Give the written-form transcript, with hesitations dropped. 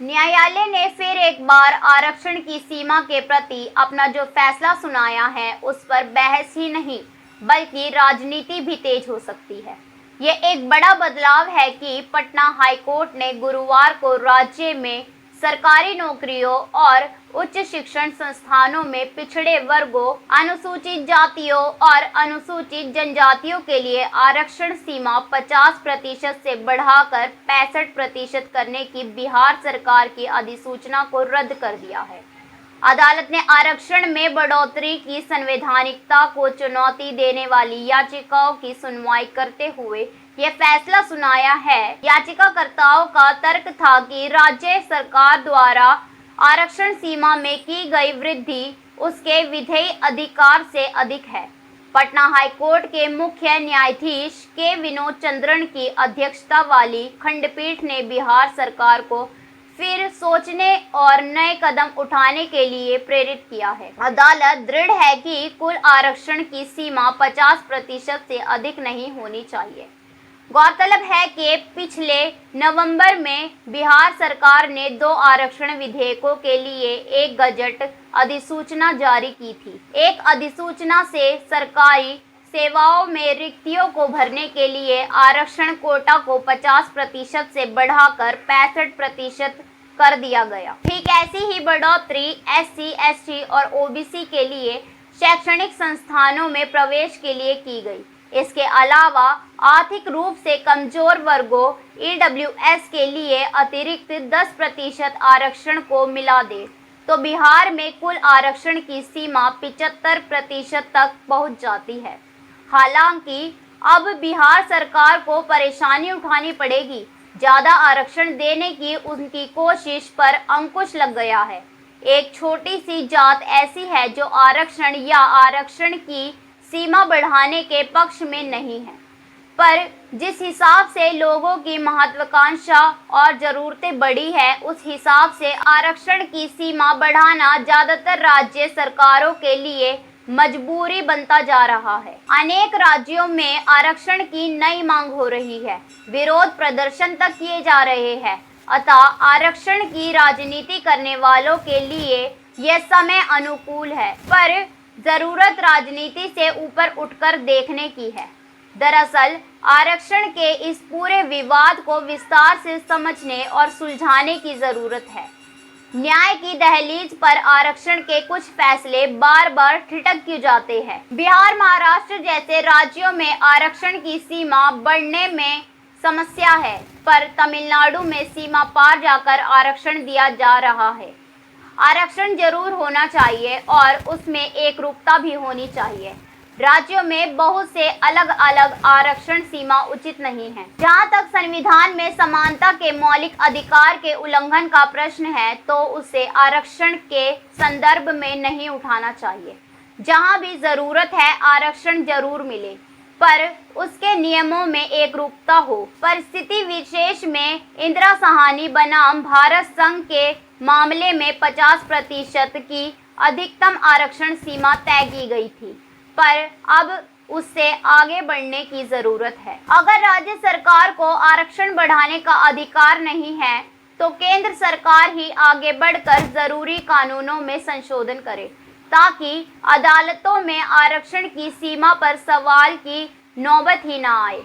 न्यायालय ने फिर एक बार आरक्षण की सीमा के प्रति अपना जो फैसला सुनाया है उस पर बहस ही नहीं बल्कि राजनीति भी तेज हो सकती है। ये एक बड़ा बदलाव है कि पटना हाईकोर्ट ने गुरुवार को राज्य में सरकारी नौकरियों और उच्च शिक्षण संस्थानों में पिछड़े वर्गों, अनुसूचित जातियों और अनुसूचित जनजातियों के लिए आरक्षण सीमा 50% से बढ़ाकर 65% करने की बिहार सरकार की अधिसूचना को रद्द कर दिया है। अदालत ने आरक्षण में बढ़ोतरी की संवैधानिकता को चुनौती देने वाली याचिकाओं की सुनवाई करते हुए यह फैसला सुनाया है। याचिकाकर्ताओं का तर्क था कि राज्य सरकार द्वारा आरक्षण सीमा में की गई वृद्धि उसके विधेयी अधिकार से अधिक है। पटना हाईकोर्ट के मुख्य न्यायाधीश के विनोद चंद्रन की अध्यक्षता वाली खंडपीठ ने बिहार सरकार को फिर सोचने और नए कदम उठाने के लिए प्रेरित किया है। अदालत दृढ़ है कि कुल आरक्षण की सीमा 50% से अधिक नहीं होनी चाहिए। गौरतलब है कि पिछले नवंबर में बिहार सरकार ने 2 आरक्षण विधेयकों के लिए एक गजट अधिसूचना जारी की थी। एक अधिसूचना से सरकारी सेवाओं में रिक्तियों को भरने के लिए आरक्षण कोटा को 50% से बढ़ाकर 65% कर दिया गया। ठीक ऐसी ही बढ़ोतरी SC, ST और OBC के लिए शैक्षणिक संस्थानों में प्रवेश के लिए की गई। इसके अलावा आर्थिक रूप से कमजोर वर्गों EWS के लिए अतिरिक्त 10% आरक्षण को मिला दे तो बिहार में कुल आरक्षण की सीमा 75% तक पहुंच जाती है। हालांकि अब बिहार सरकार को परेशानी उठानी पड़ेगी। ज्यादा आरक्षण देने की उनकी कोशिश पर अंकुश लग गया है। एक छोटी सी जात ऐसी है जो आरक्षण या आरक्षण की सीमा बढ़ाने के पक्ष में नहीं है, पर जिस हिसाब से लोगों की महत्वाकांक्षा और ज़रूरतें बढ़ी है उस हिसाब से आरक्षण की सीमा बढ़ाना ज़्यादातर राज्य सरकारों के लिए मजबूरी बनता जा रहा है। अनेक राज्यों में आरक्षण की नई मांग हो रही है, विरोध प्रदर्शन तक किए जा रहे हैं। अतः आरक्षण की राजनीति करने वालों के लिए यह समय अनुकूल है, पर जरूरत राजनीति से ऊपर उठकर देखने की है। दरअसल आरक्षण के इस पूरे विवाद को विस्तार से समझने और सुलझाने की जरूरत है। न्याय की दहलीज पर आरक्षण के कुछ फैसले बार बार ठिठक क्यों जाते हैं। बिहार, महाराष्ट्र जैसे राज्यों में आरक्षण की सीमा बढ़ने में समस्या है, पर तमिलनाडु में सीमा पार जाकर आरक्षण दिया जा रहा है। आरक्षण जरूर होना चाहिए और उसमें एकरूपता भी होनी चाहिए। राज्यों में बहुत से अलग अलग आरक्षण सीमा उचित नहीं है। जहां तक संविधान में समानता के मौलिक अधिकार के उल्लंघन का प्रश्न है तो उसे आरक्षण के संदर्भ में नहीं उठाना चाहिए। जहां भी जरूरत है आरक्षण जरूर मिले, पर उसके नियमों में एकरूपता हो। परिस्थिति विशेष में इंदिरा साहनी बनाम भारत संघ के मामले में 50% की अधिकतम आरक्षण सीमा तय की गई थी, पर अब उससे आगे बढ़ने की जरूरत है। अगर राज्य सरकार को आरक्षण बढ़ाने का अधिकार नहीं है तो केंद्र सरकार ही आगे बढ़कर जरूरी कानूनों में संशोधन करे ताकि अदालतों में आरक्षण की सीमा पर सवाल की नौबत ही ना आए।